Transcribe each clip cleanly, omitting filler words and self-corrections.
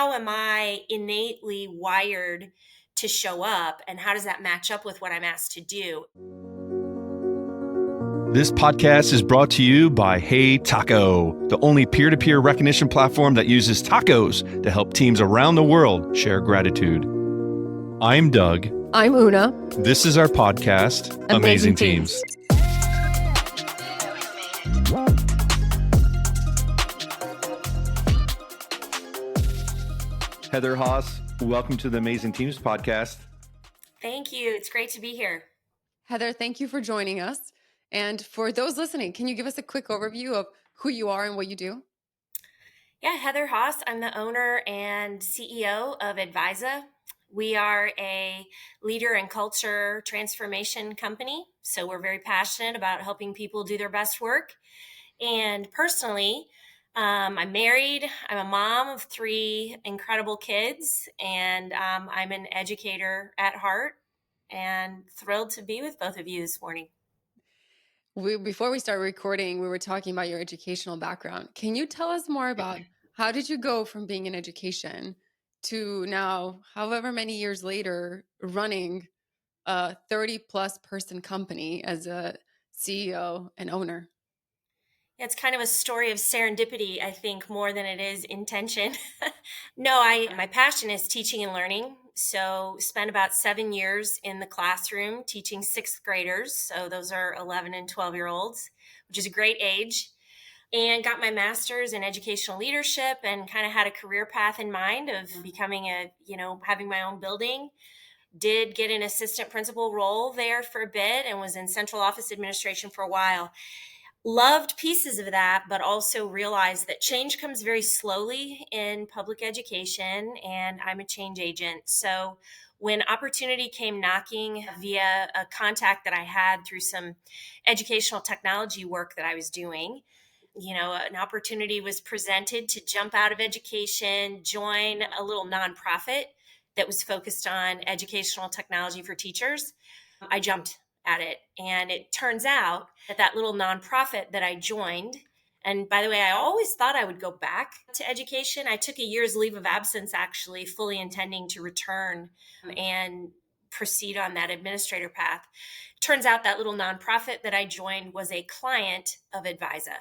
how am I innately wired to show up, and how does that match up with what I'm asked to do? This podcast is brought to you by Hey Taco, the only peer-to-peer recognition platform that uses tacos to help teams around the world share gratitude. I'm Doug. I'm Una. This is our podcast, Amazing Teams. Heather Haas, welcome to the Amazing Teams podcast. Thank you. It's great to be here. Heather, thank you for joining us. And for those listening, can you give us a quick overview of who you are and what you do? Yeah, Heather Haas. I'm the owner and CEO of Advisa. We are a leader and culture transformation company. So we're very passionate about helping people do their best work. And personally, I'm married. I'm a mom of 3 incredible kids, and I'm an educator at heart, and thrilled to be with both of you this morning. Before we started recording, we were talking about your educational background. Can you tell us more about how did you go from being in education to now, however many years later, running a 30-plus person company as a CEO and owner? It's kind of a story of serendipity, I think, more than it is intention. My passion is teaching and learning. So spent about 7 years in the classroom teaching 6th graders. So those are 11 and 12-year-olds, which is a great age. And got my master's in educational leadership and kind of had a career path in mind of becoming having my own building. Did get an assistant principal role there for a bit and was in central office administration for a while. Loved pieces of that, but also realized that change comes very slowly in public education, and I'm a change agent. So when opportunity came knocking via a contact that I had through some educational technology work that I was doing, an opportunity was presented to jump out of education, join a little nonprofit that was focused on educational technology for teachers. I jumped at it. And it turns out that little nonprofit that I joined, and by the way, I always thought I would go back to education. I took a year's leave of absence, actually, fully intending to return and proceed on that administrator path. Turns out that little nonprofit that I joined was a client of Advisa.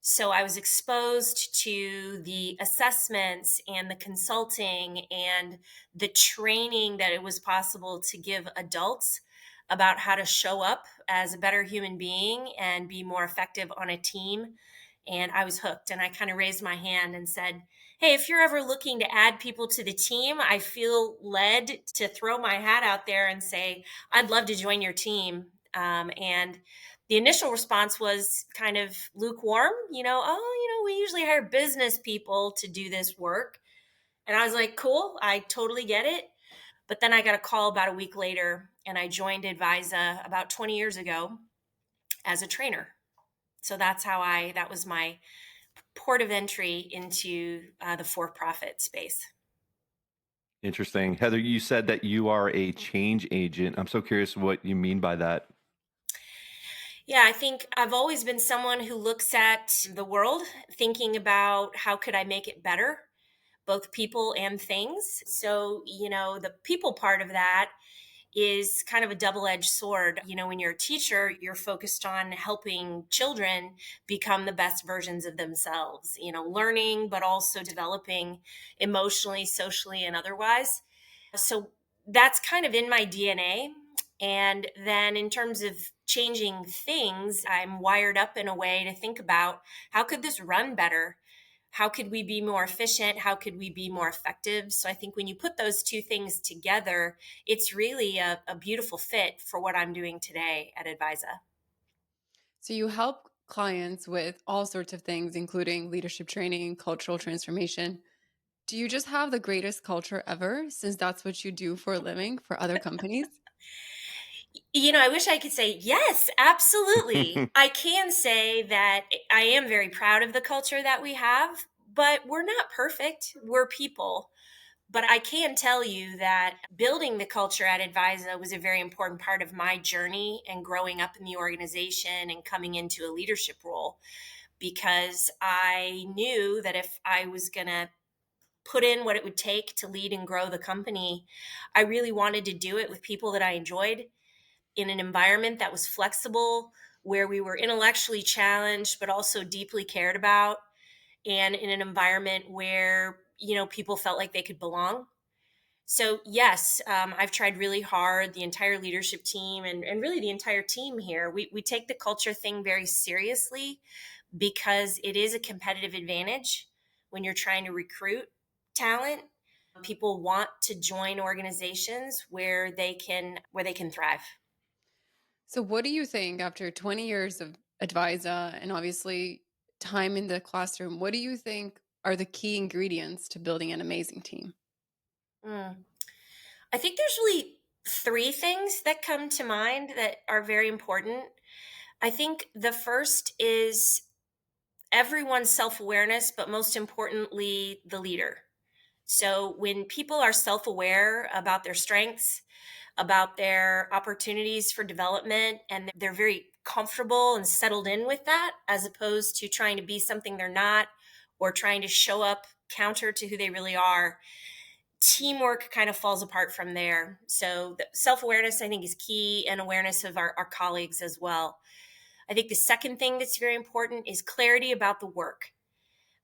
So I was exposed to the assessments and the consulting and the training that it was possible to give adults about how to show up as a better human being and be more effective on a team. And I was hooked, and I kind of raised my hand and said, hey, if you're ever looking to add people to the team, I feel led to throw my hat out there and say, I'd love to join your team. And the initial response was kind of lukewarm, we usually hire business people to do this work. And I was like, cool, I totally get it. But then I got a call about a week later, and I joined Advisa about 20 years ago as a trainer. So that was my port of entry into the for-profit space. Interesting. Heather, you said that you are a change agent. I'm so curious what you mean by that. Yeah, I think I've always been someone who looks at the world thinking about how could I make it better, both people and things. So, the people part of that is kind of a double-edged sword. When you're a teacher, you're focused on helping children become the best versions of themselves, learning, but also developing emotionally, socially, and otherwise. So that's kind of in my DNA. And then in terms of changing things, I'm wired up in a way to think about how could this run better? How could we be more efficient? How could we be more effective? So I think when you put those two things together, it's really a beautiful fit for what I'm doing today at Advisa. So you help clients with all sorts of things, including leadership training, cultural transformation. Do you just have the greatest culture ever, since that's what you do for a living for other companies? I wish I could say, yes, absolutely. I can say that I am very proud of the culture that we have, but we're not perfect. We're people. But I can tell you that building the culture at Advisa was a very important part of my journey and growing up in the organization and coming into a leadership role, because I knew that if I was going to put in what it would take to lead and grow the company, I really wanted to do it with people that I enjoyed in an environment that was flexible, where we were intellectually challenged, but also deeply cared about, and in an environment where, people felt like they could belong. So, yes, I've tried really hard, the entire leadership team and really the entire team here. We take the culture thing very seriously because it is a competitive advantage when you're trying to recruit talent. People want to join organizations where they can thrive. So, what do you think after 20 years of Advisa and obviously time in the classroom? What do you think are the key ingredients to building an amazing team? Mm. I think there's really three things that come to mind that are very important. I think the first is everyone's self awareness, but most importantly, the leader. So when people are self aware about their strengths, about their opportunities for development, and they're very comfortable and settled in with that, as opposed to trying to be something they're not or trying to show up counter to who they really are, teamwork kind of falls apart from there. So self awareness, I think, is key, and awareness of our colleagues as well. I think the second thing that's very important is clarity about the work.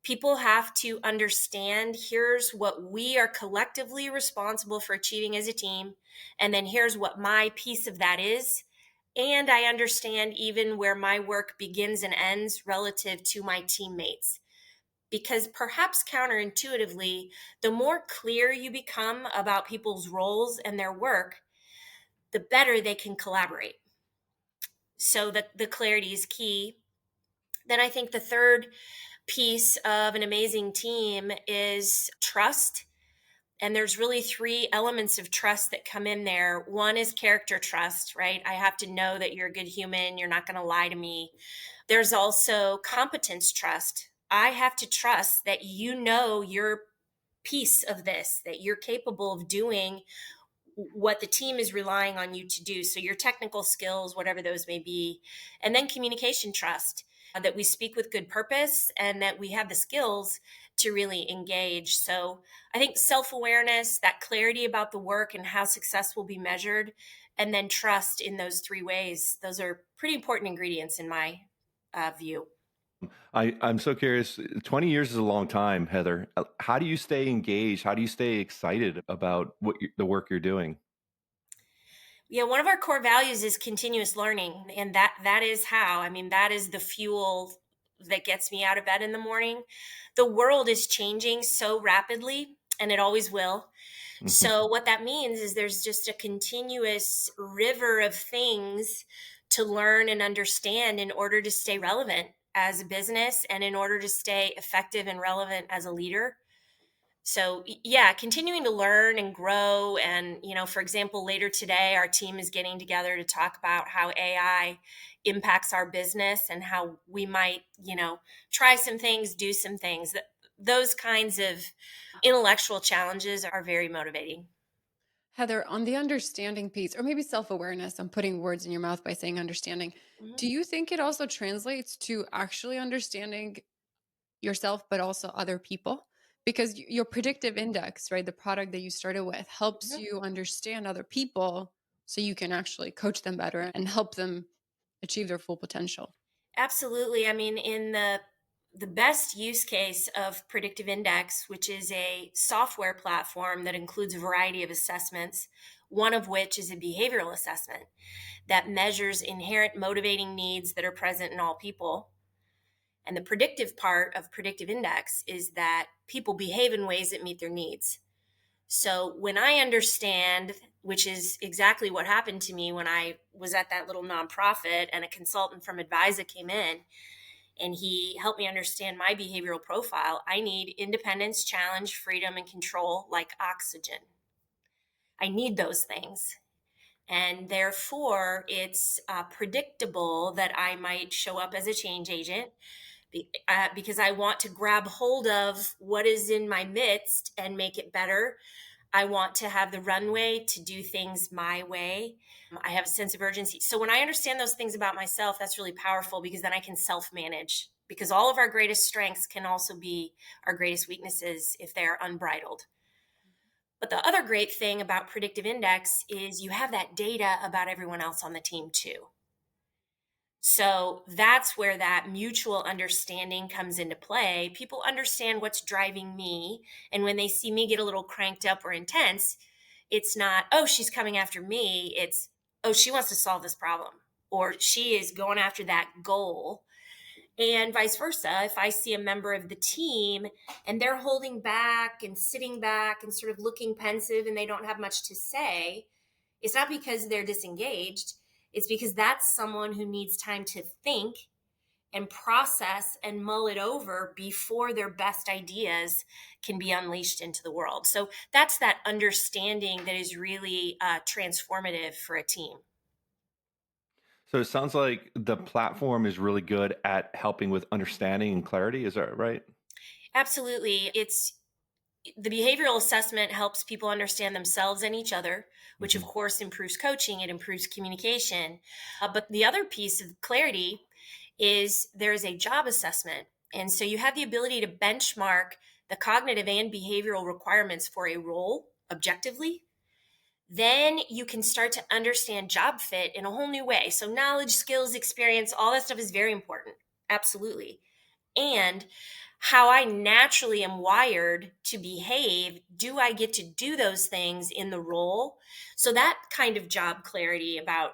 People have to understand, here's what we are collectively responsible for achieving as a team, and then here's what my piece of that is. And I understand even where my work begins and ends relative to my teammates. Because perhaps counterintuitively, the more clear you become about people's roles and their work, the better they can collaborate. So that the clarity is key. Then I think the third piece of an amazing team is trust. And there's really three elements of trust that come in there. One is character trust, right? I have to know that you're a good human, you're not going to lie to me. There's also competence trust. I have to trust that you know your piece of this, that you're capable of doing what the team is relying on you to do. So your technical skills, whatever those may be. And then communication trust, that we speak with good purpose and that we have the skills to really engage. So I think self awareness, that clarity about the work and how success will be measured, and then trust in those three ways. Those are pretty important ingredients in my view. I'm so curious. 20 years is a long time, Heather. How do you stay engaged? How do you stay excited about the work you're doing? Yeah, one of our core values is continuous learning, and that is how. I mean, that is the fuel that gets me out of bed in the morning. The world is changing so rapidly, and it always will. Mhm. So what that means is there's just a continuous river of things to learn and understand in order to stay relevant as a business and in order to stay effective and relevant as a leader. So yeah, continuing to learn and grow. And for example, later today our team is getting together to talk about how AI impacts our business and how we might try some things, do some things. Those kinds of intellectual challenges are very motivating. Heather, on the understanding piece, or maybe self awareness, I'm putting words in your mouth by saying understanding. Mhm. Do you think it also translates to actually understanding yourself, but also other people? Because your predictive index, right, the product that you started with, helps Mhm. you understand other people so you can actually coach them better and help them achieve their full potential. Absolutely. I mean, in the best use case of predictive index, which is a software platform that includes a variety of assessments, one of which is a behavioral assessment that measures inherent motivating needs that are present in all people. And the predictive part of predictive index is that people behave in ways that meet their needs. So when I understand, which is exactly what happened to me when I was at that little nonprofit and a consultant from Advisa came in and he helped me understand my behavioral profile, I need independence, challenge, freedom, and control like oxygen. I need those things. And therefore, it's predictable that I might show up as a change agent because I want to grab hold of what is in my midst and make it better. I want to have the runway to do things my way. I have a sense of urgency. So when I understand those things about myself, that's really powerful because then I can self manage. because all of our greatest strengths can also be our greatest weaknesses if they are unbridled. But the other great thing about predictive index is you have that data about everyone else on the team too. So that's where that mutual understanding comes into play. People understand what's driving me. And when they see me get a little cranked up or intense, it's not, oh, she's coming after me. It's, oh, she wants to solve this problem, or she is going after that goal. And vice versa. If I see a member of the team and they're holding back and sitting back and sort of looking pensive and they don't have much to say, it's not because they're disengaged. It's because that's someone who needs time to think and process and mull it over before their best ideas can be unleashed into the world. So that's that understanding that is really transformative for a team. So it sounds like the platform is really good at helping with understanding and clarity. Is that right? Absolutely. The behavioral assessment helps people understand themselves and each other, which of course improves coaching, it improves communication. But the other piece of clarity is there is a job assessment. And so you have the ability to benchmark the cognitive and behavioral requirements for a role objectively. Then you can start to understand job fit in a whole new way. So knowledge, skills, experience, all that stuff is very important. Absolutely. And how I naturally am wired to behave, do I get to do those things in the role? So that kind of job clarity about,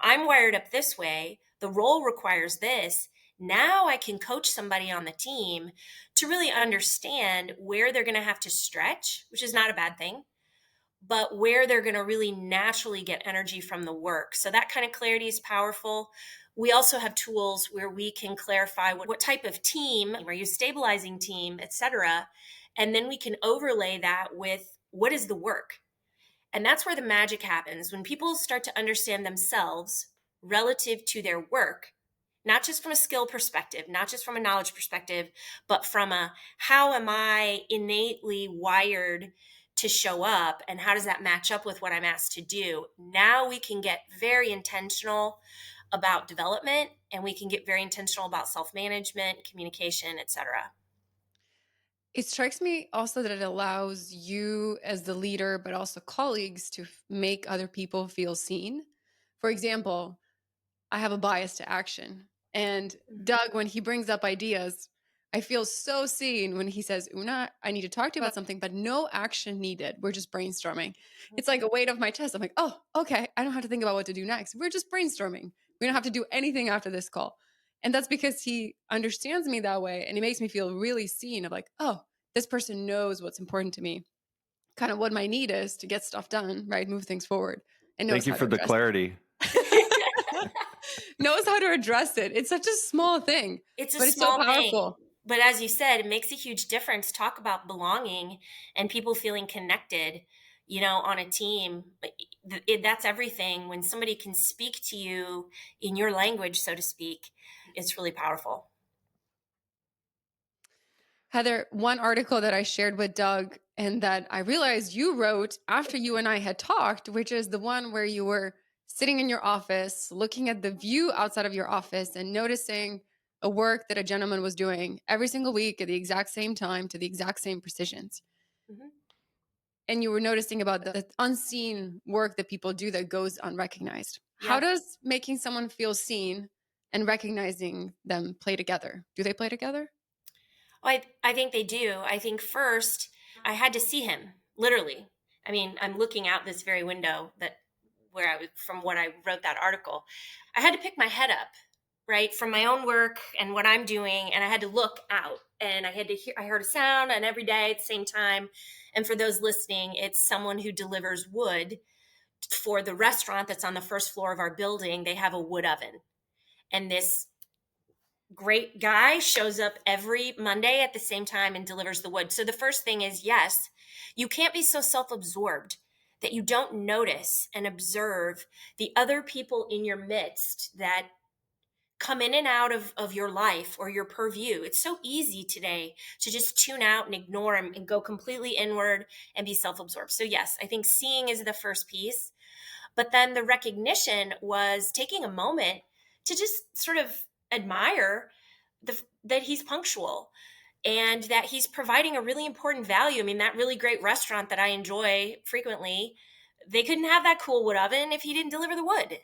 I'm wired up this way, the role requires this. Now I can coach somebody on the team to really understand where they're going to have to stretch, which is not a bad thing, but where they're going to really naturally get energy from the work. So that kind of clarity is powerful. We also have tools where we can clarify what type of team, are you a stabilizing team, et cetera. And then we can overlay that with what is the work. And that's where the magic happens. When people start to understand themselves relative to their work, not just from a skill perspective, not just from a knowledge perspective, but from a how am I innately wired to show up and how does that match up with what I'm asked to do? Now we can get very intentional about development, and we can get very intentional about self-management, communication, etc. It strikes me also that it allows you as the leader, but also colleagues to make other people feel seen. For example, I have a bias to action. And Doug, when he brings up ideas, I feel so seen when he says, Una, I need to talk to you about something, but no action needed. We're just brainstorming. It's like a weight off my chest. I'm like, oh, okay. I don't have to think about what to do next. We're just brainstorming. We don't have to do anything after this call. And that's because he understands me that way. And he makes me feel really seen of like, oh, this person knows what's important to me, kind of what my need is to get stuff done, right? Move things forward and knows Thank you how to for the address it. clarity. Knows how to address it. It's such a small thing, It's a but it's so small thing. powerful. But as you said, it makes a huge difference. Talk about belonging and people feeling connected, on a team. That's everything. When somebody can speak to you in your language, so to speak, it's really powerful. Heather, one article that I shared with Doug and that I realized you wrote after you and I had talked, which is the one where you were sitting in your office, looking at the view outside of your office and noticing a work that a gentleman was doing every single week at the exact same time to the exact same precisions. Mm-hmm. And you were noticing about the unseen work that people do that goes unrecognized. Yep. How does making someone feel seen and recognizing them play together? Do they play together? I think they do. I think first I had to see him, literally. I mean, I'm looking out this very window where I was from when I wrote that article. I had to pick my head up, right, from my own work and what I'm doing, and I had to look out, and I heard a sound, and every day at the same time. And for those listening, it's someone who delivers wood for the restaurant that's on the first floor of our building. They have a wood oven, and this great guy shows up every Monday at the same time and delivers the wood. So the first thing is, yes, you can't be so self-absorbed that you don't notice and observe the other people in your midst that come in and out of your life or your purview. It's so easy today to just tune out and ignore them and go completely inward and be self-absorbed. So yes, I think seeing is the first piece. But then the recognition was taking a moment to just sort of admire that he's punctual and that he's providing a really important value. I mean, that really great restaurant that I enjoy frequently, they couldn't have that cool wood oven if he didn't deliver the wood,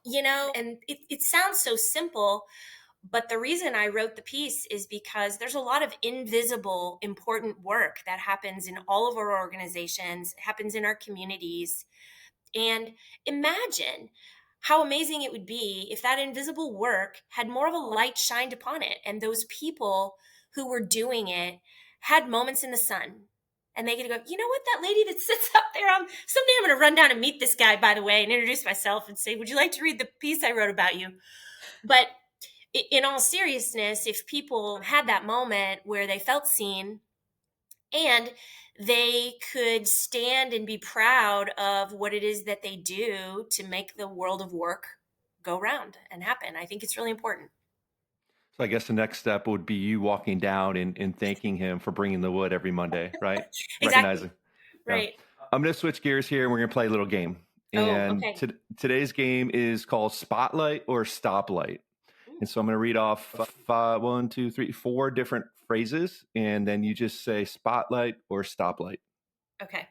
and it sounds so simple. But the reason I wrote the piece is because there's a lot of invisible, important work that happens in all of our organizations, happens in our communities. And imagine how amazing it would be if that invisible work had more of a light shined upon it. And those people who were doing it had moments in the sun. And they get to go, you know what, that lady that sits up there, someday I'm going to run down and meet this guy, by the way, and introduce myself and say, would you like to read the piece I wrote about you? But in all seriousness, if people had that moment where they felt seen and they could stand and be proud of what it is that they do to make the world of work go round and happen, I think it's really important. So I guess the next step would be you walking down and thanking him for bringing the wood every Monday, right? Exactly. Recognizing. Yeah. Right. I'm going to switch gears here and we're going to play a little game. Oh, And okay. today's game is called Spotlight or Stoplight. And so I'm going to read off one, two, three, four different phrases, and then you just say spotlight or stoplight. Okay.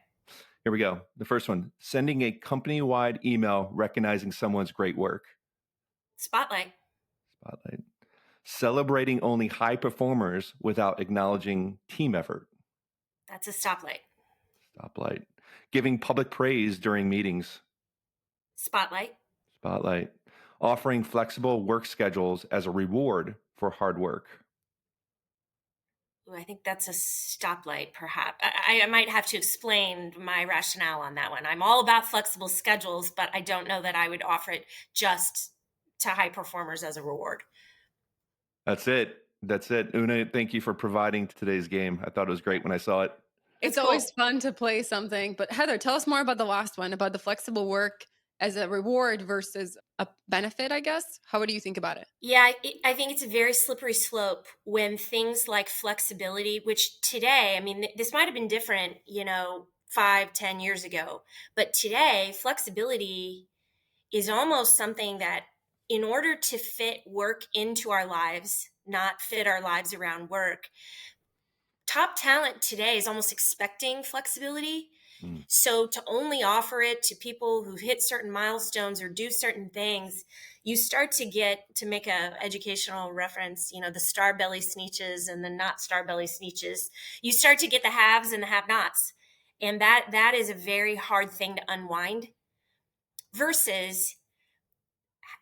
Here we go. The first one, sending a company-wide email recognizing someone's great work. Spotlight. Spotlight. Celebrating only high performers without acknowledging team effort. That's a stoplight. Stoplight. Giving public praise during meetings. Spotlight. Spotlight. Offering flexible work schedules as a reward for hard work. Ooh, I think that's a stoplight, perhaps. I might have to explain my rationale on that one. I'm all about flexible schedules, but I don't know that I would offer it just to high performers as a reward. That's it. That's it. Una, thank you for providing today's game. I thought it was great when I saw it. It's Cool. always fun to play something. But Heather, tell us more about the last one, about the flexible work as a reward versus a benefit, I guess. How do you think about it? Yeah, I think it's a very slippery slope when things like flexibility, which today, I mean, this might have been different, 5, 10 years ago, but today, flexibility is almost something that in order to fit work into our lives, not fit our lives around work, top talent today is almost expecting flexibility. Mm. So to only offer it to people who hit certain milestones or do certain things, you start to get, to make a educational reference, the star belly sneeches and the not star belly sneeches. You start to get the haves and the have-nots. And that is a very hard thing to unwind versus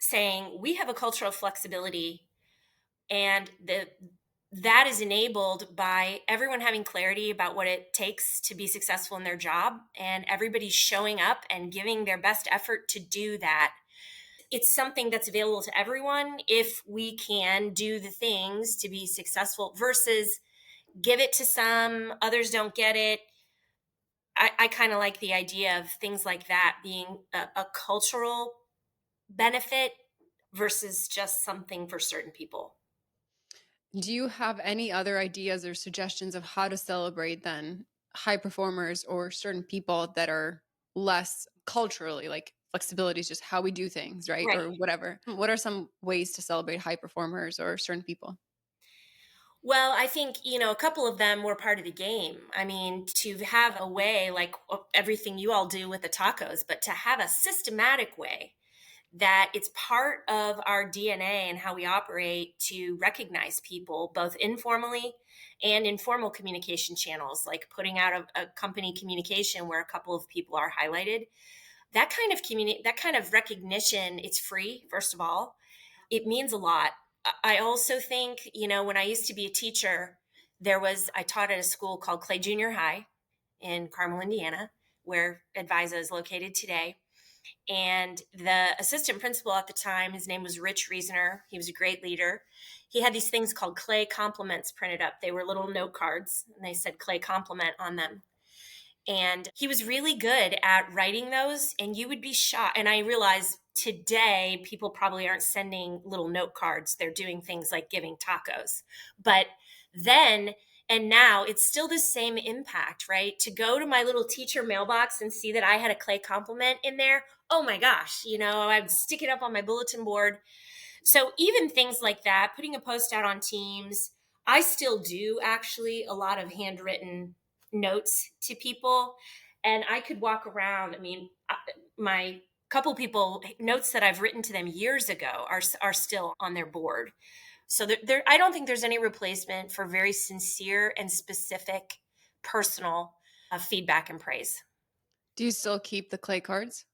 saying we have a culture of flexibility, and that is enabled by everyone having clarity about what it takes to be successful in their job, and everybody showing up and giving their best effort to do that. It's something that's available to everyone if we can do the things to be successful versus give it to some, others don't get it. I kind of like the idea of things like that being a cultural benefit versus just something for certain people. Do you have any other ideas or suggestions of how to celebrate then high performers or certain people that are less culturally, like flexibility is just how we do things, right? Right. Or whatever. What are some ways to celebrate high performers or certain people? Well, I think, a couple of them were part of the game. I mean, to have a way like everything you all do with the tacos, but to have a systematic way that it's part of our DNA and how we operate to recognize people both informally and informal communication channels, like putting out a company communication where a couple of people are highlighted. That kind of recognition, it's free, first of all. It means a lot. I also think, when I used to be a teacher, I taught at a school called Clay Junior High in Carmel, Indiana, where Advisa is located today. And the assistant principal at the time, his name was Rich Reasoner. He was a great leader. He had these things called Clay compliments printed up. They were little note cards, and they said Clay compliment on them. And he was really good at writing those, and you would be shocked. And I realize today people probably aren't sending little note cards. They're doing things like giving tacos. But then and now it's still the same impact, right? To go to my little teacher mailbox and see that I had a Clay compliment in there. Oh my gosh, I would stick it up on my bulletin board. So even things like that, putting a post out on Teams, I still do actually a lot of handwritten notes to people. And I could walk around. I mean, my couple people notes that I've written to them years ago are still on their board. So I don't think there's any replacement for very sincere and specific personal feedback and praise. Do you still keep the clay cards?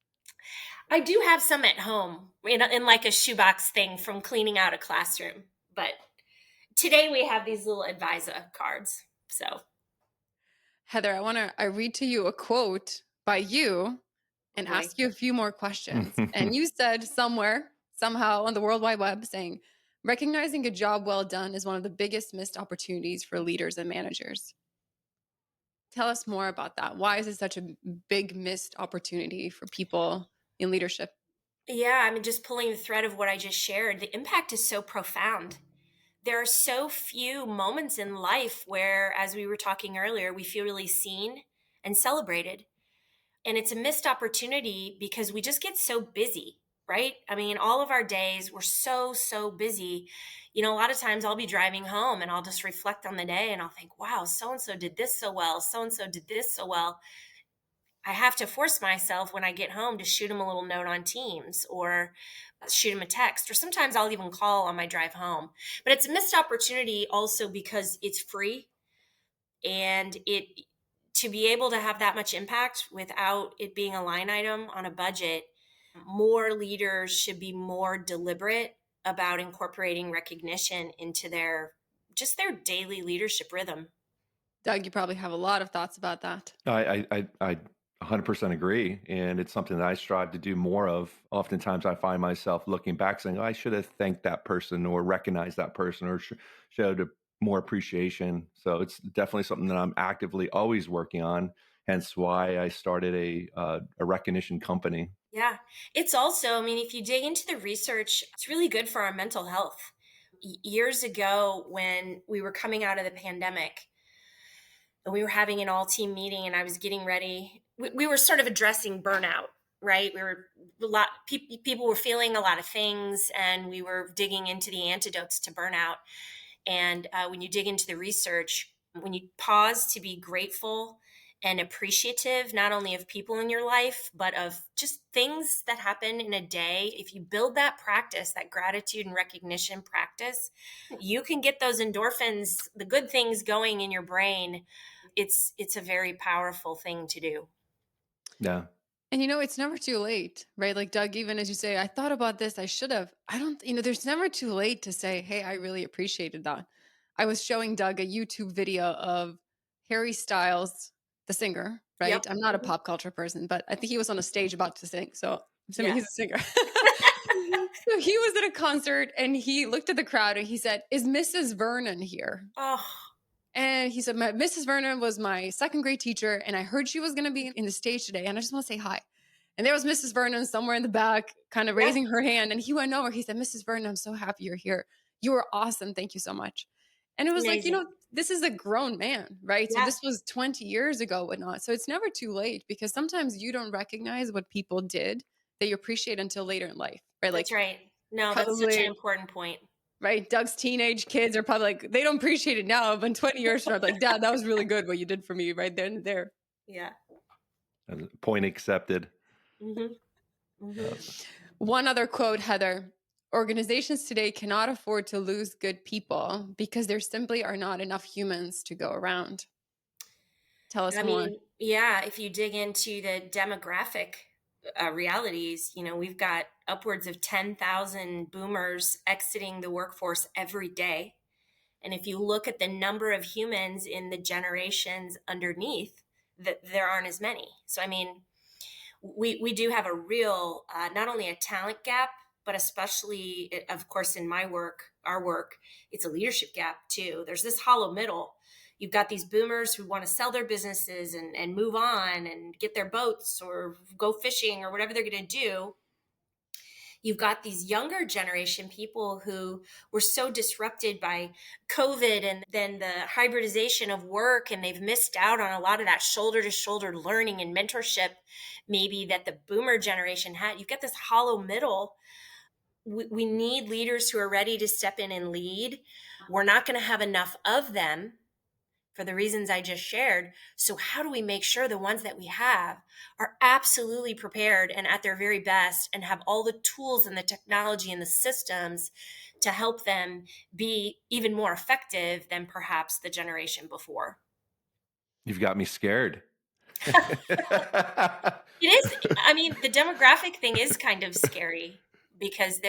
I do have some at home in like a shoebox thing from cleaning out a classroom. But today we have these little Advisa cards. So, Heather, I read to you a quote by you oh and boy. ask you a few more questions. And you said somewhere, somehow on the World Wide Web, saying, recognizing a job well done is one of the biggest missed opportunities for leaders and managers. Tell us more about that. Why is it such a big missed opportunity for people in leadership? Yeah, I mean, just pulling the thread of what I just shared, the impact is so profound. There are so few moments in life where, as we were talking earlier, we feel really seen and celebrated. And it's a missed opportunity because we just get so busy, right? I mean, all of our days, we're so busy. A lot of times I'll be driving home and I'll just reflect on the day and I'll think, wow, so and so did this so well. So and so did this so well. I have to force myself when I get home to shoot them a little note on Teams or shoot them a text, or sometimes I'll even call on my drive home. But it's a missed opportunity also because it's free, and it to be able to have that much impact without it being a line item on a budget. More leaders should be more deliberate about incorporating recognition into their daily leadership rhythm. Doug, you probably have a lot of thoughts about that. I 100% agree, and it's something that I strive to do more of. Oftentimes, I find myself looking back saying, "Oh, I should have thanked that person or recognized that person or showed more appreciation." So it's definitely something that I'm actively always working on. Hence, why I started a recognition company. Yeah. It's also, I mean, if you dig into the research, it's really good for our mental health. Years ago, when we were coming out of the pandemic and we were having an all team meeting and I was getting ready, we were sort of addressing burnout, right? We were a lot, people were feeling a lot of things and we were digging into the antidotes to burnout. And when you dig into the research, when you pause to be grateful and appreciative, not only of people in your life, but of just things that happen in a day, if you build that practice, that gratitude and recognition practice, you can get those endorphins, the good things going in your brain. It's a very powerful thing to do. Yeah. And it's never too late, right? Like Doug, even as you say, I thought about this, I should have. I don't, there's never too late to say, hey, I really appreciated that. I was showing Doug a YouTube video of Harry Styles, the singer, Yep. right? I'm not a pop culture person, but I think he was on a stage about to sing. So I'm assuming Yeah. he's a singer. So he was at a concert and he looked at the crowd and he said, is Mrs. Vernon here? Oh, And he said, Mrs. Vernon was my second grade teacher, and I heard she was going to be in the stage today, and I just want to say hi. And there was Mrs. Vernon somewhere in the back, kind of yeah. raising her hand, and he went over. He said, Mrs. Vernon, I'm so happy you're here. You were awesome. Thank you so much. And it was like, Amazing. this is a grown man, right? So Yeah, this was 20 years ago, whatnot. So it's never too late because sometimes you don't recognize what people did that you appreciate until later in life, right? that's Like right. No, that's such an probably important point. right? Doug's teenage kids are probably like, they don't appreciate it now, but in 20 years from now, like, Dad, that was really good what you did for me right then and there. Yeah. Point accepted. Hmm. Hmm. Uh, One other quote, Heather. Organizations today cannot afford to lose good people because there simply are not enough humans to go around. Tell us I more. mean, yeah, if you dig into the demographic realities, we've got upwards of 10,000 boomers exiting the workforce every day. And if you look at the number of humans in the generations underneath, that there aren't as many. So, I mean, we do have a real, not only a talent gap, but especially, of course, in our work, it's a leadership gap too. There's this hollow middle. You've got these boomers who want to sell their businesses and move on and get their boats or go fishing or whatever they're going to do. You've got these younger generation people who were so disrupted by COVID and then the hybridization of work, and they've missed out on a lot of that shoulder to shoulder learning and mentorship maybe that the boomer generation had. You've got this hollow middle we need leaders who are ready to step in and lead. We're not going to have enough of them for the reasons I just shared. So, how do we make sure the ones that we have are absolutely prepared and at their very best and have all the tools and the technology and the systems to help them be even more effective than perhaps the generation before? You've got me scared. It is, I mean, the demographic thing is kind of scary because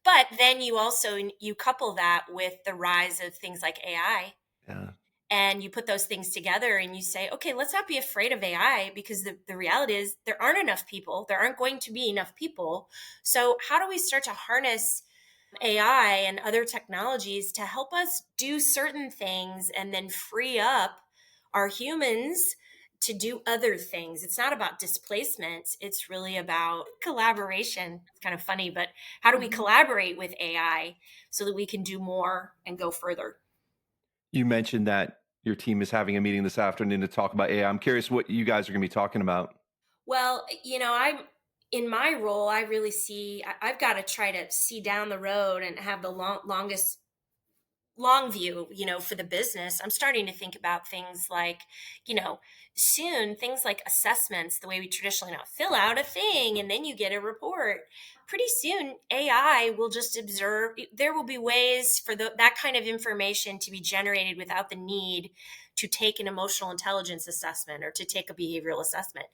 but then you also, you couple that with the rise of things like AI, Yeah. and you put those things together and you say, okay, let's not be afraid of AI, because the reality is there aren't enough people. There aren't going to be enough people. So, how do we start to harness AI and other technologies to help us do certain things and then free up our humans to do other things? It's not about displacement, it's really about collaboration. It's kind of funny, but how do we Mhm. collaborate with AI so that we can do more and go further? You mentioned that your team is having a meeting this afternoon to talk about AI. I'm curious what you guys are going to be talking about. Well, I'm in my role, I really see, I've got to try to see down the road and have the longest long view, for the business. I'm starting to think about things like, you know, soon things like assessments, the way we traditionally now fill out a thing and then you get a report. Pretty soon, AI will just observe. There will be ways for that kind of information to be generated without the need to take an emotional intelligence assessment or to take a behavioral assessment.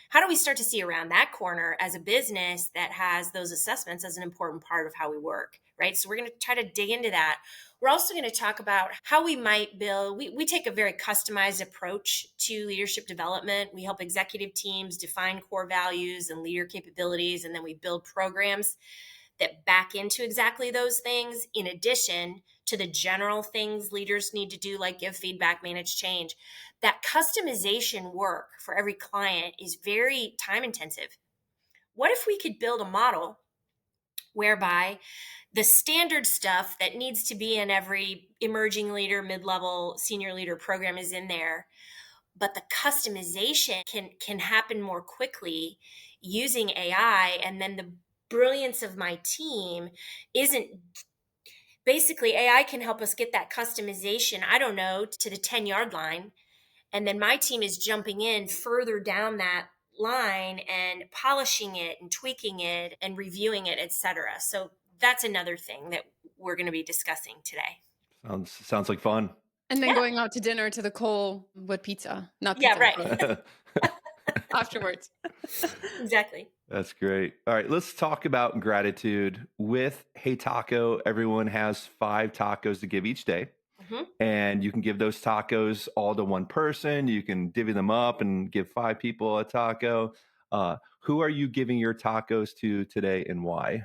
How do we start to see around that corner as a business that has those assessments as an important part of how we work, right? So we're going to try to dig into that. We're also going to talk about how we might build, we take a very customized approach to leadership development. We help executive teams define core values and leader capabilities, and then we build programs that back into exactly those things, in addition to the general things leaders need to do, like give feedback, manage change. That customization work for every client is very time intensive. What if we could build a model whereby the standard stuff that needs to be in every emerging leader, mid-level, senior leader program is in there, but the customization can happen more quickly using AI, and then the brilliance of my team isn't, basically AI can help us get that customization, I don't know, to the 10-yard line, and then my team is jumping in further down that line and polishing it and tweaking it and reviewing it, etc. So that's another thing that we're going to be discussing today. Sounds like fun. And then Yeah. going out to dinner to the Cole with pizza, not Yeah, pizza, right. but afterwards. Exactly. That's great. All right, let's talk about gratitude. With Hey Taco, everyone has 5 tacos to give each day. Mhm. And you can give those tacos all to one person. You can divvy them up and give 5 people a taco. Who are you giving your tacos to today and why?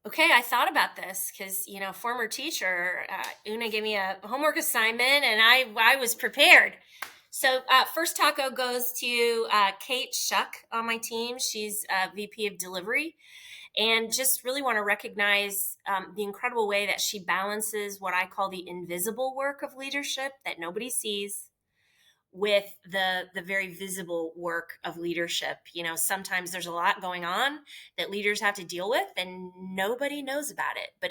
Okay, I thought about this because, former teacher, Una gave me a homework assignment and I was prepared. So, first taco goes to Kate Shuck on my team. She's VP of delivery, and just really want to recognize the incredible way that she balances what I call the invisible work of leadership that nobody sees with the very visible work of leadership. Sometimes there's a lot going on that leaders have to deal with and nobody knows about it, but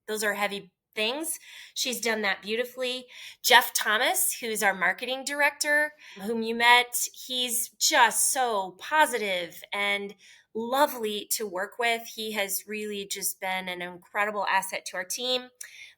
those are heavy things. She's done that beautifully. Jeff Thomas, who's our marketing director, whom you met, he's just so positive and lovely to work with. He has really just been an incredible asset to our team.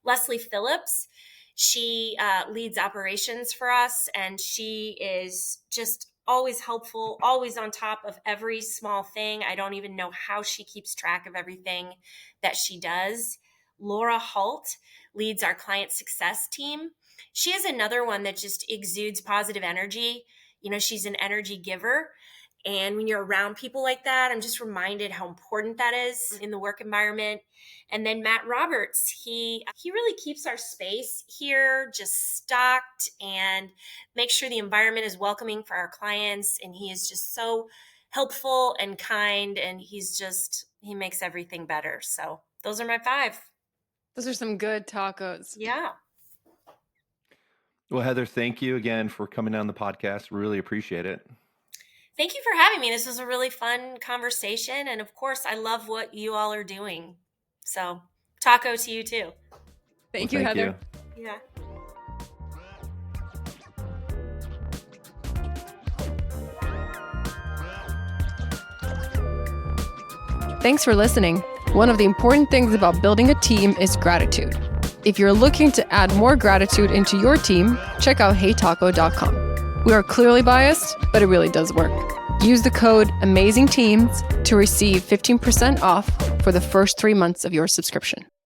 Leslie Phillips, she leads operations for us, and she is just always helpful, always on top of every small thing. I don't even know how she keeps track of everything that she does. Laura Halt leads our client success team. She is another one that just exudes positive energy. She's an energy giver. And when you're around people like that, I'm just reminded how important that is in the work environment. And then Matt Roberts, he really keeps our space here just stocked and makes sure the environment is welcoming for our clients. And he is just so helpful and kind, and he makes everything better. So those are my 5. Those are some good tacos. Yeah. Well, Heather, thank you again for coming on the podcast. Really appreciate it. Thank you for having me. This was a really fun conversation. And of course, I love what you all are doing. So taco to you too. Thank Well, you, thank Heather. you. Yeah. Thanks for listening. One of the important things about building a team is gratitude. If you're looking to add more gratitude into your team, check out heytaco.com. We are clearly biased, but it really does work. Use the code AMAZINGTEAMS to receive 15% off for the first 3 months of your subscription.